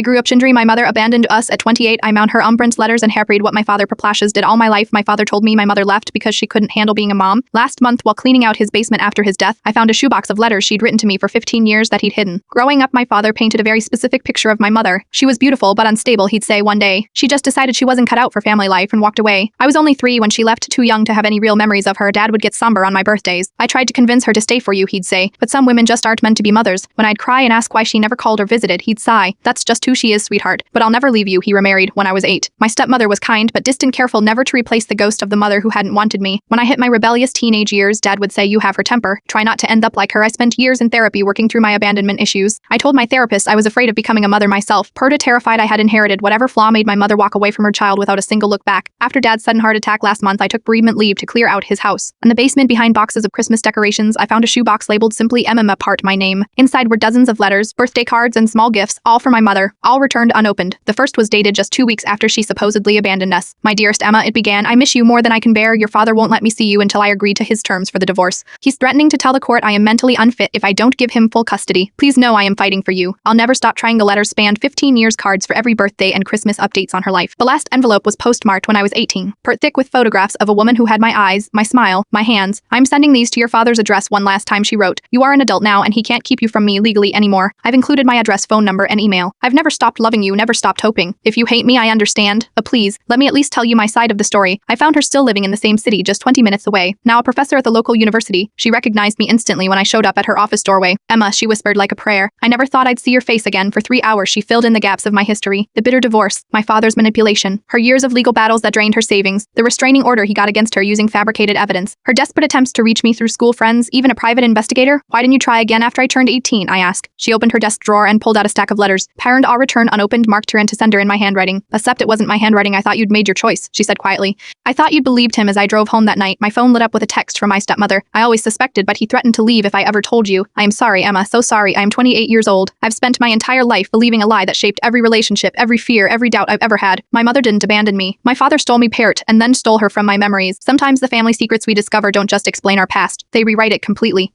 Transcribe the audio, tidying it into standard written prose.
I grew up Shindri. My mother abandoned us at 28. I mount her umbrant letters and hairbraid what my father proplashes did all my life. My father told me my mother left because she couldn't handle being a mom. Last month, while cleaning out his basement after his death, I found a shoebox of letters she'd written to me for 15 years that he'd hidden. Growing up, my father painted a very specific picture of my mother. She was beautiful but unstable, he'd say one day. She just decided she wasn't cut out for family life and walked away. I was only 3 when she left, too young to have any real memories of her. Dad would get somber on my birthdays. I tried to convince her to stay for you, he'd say, but some women just aren't meant to be mothers. When I'd cry and ask why she never called or visited, he'd sigh. That's just who she is, sweetheart. But I'll never leave you. He remarried when I was 8. My stepmother was kind but distant, careful never to replace the ghost of the mother who hadn't wanted me. When I hit my rebellious teenage years, Dad would say, you have her temper. Try not to end up like her. I spent years in therapy working through my abandonment issues. I told my therapist I was afraid of becoming a mother myself. Perda terrified I had inherited whatever flaw made my mother walk away from her child without a single look back. After Dad's sudden heart attack last month, I took bereavement leave to clear out his house. In the basement behind boxes of Christmas decorations, I found a shoebox labeled simply Emma part my name. Inside were dozens of letters, birthday cards, and small gifts, all for my mother, all returned unopened. The first was dated just 2 weeks after she supposedly abandoned us. My dearest Emma, it began, I miss you more than I can bear. Your father won't let me see you until I agree to his terms for the divorce. He's threatening to tell the court I am mentally unfit if I don't give him full custody. Please know I am fighting for you. I'll never stop trying. The letters spanned 15 years, cards for every birthday and Christmas updates on her life. The last envelope was postmarked when I was 18, pert thick with photographs of a woman who had my eyes, my smile, my hands. I'm sending these to your father's address. One last time, she wrote. You are an adult now and he can't keep you from me legally anymore. I've included my address, phone number, and email. I've never stopped loving you, never stopped hoping. If you hate me, I understand, but please, let me at least tell you my side of the story. I found her still living in the same city, just 20 minutes away. Now a professor at the local university. She recognized me instantly when I showed up at her office doorway. Emma, she whispered like a prayer. I never thought I'd see your face again. For 3 hours, she filled in the gaps of my history. The bitter divorce, my father's manipulation, her years of legal battles that drained her savings, the restraining order he got against her using fabricated evidence, her desperate attempts to reach me through school friends, even a private investigator. Why didn't you try again after I turned 18? I asked. She opened her desk drawer and pulled out a stack of letters. Parent all return unopened, marked her and to sender in my handwriting. Except it wasn't my handwriting. I thought you'd made your choice, she said quietly. I thought you'd believed him. As I drove home that night, my phone lit up with a text from my stepmother. I always suspected, but he threatened to leave if I ever told you. I am sorry, Emma, so sorry. I am 28 years old. I've spent my entire life believing a lie that shaped every relationship, every fear, every doubt I've ever had. My mother didn't abandon me. My father stole me, Parrot, and then stole her from my memories. Sometimes the family secrets we discover don't just explain our past. They rewrite it completely.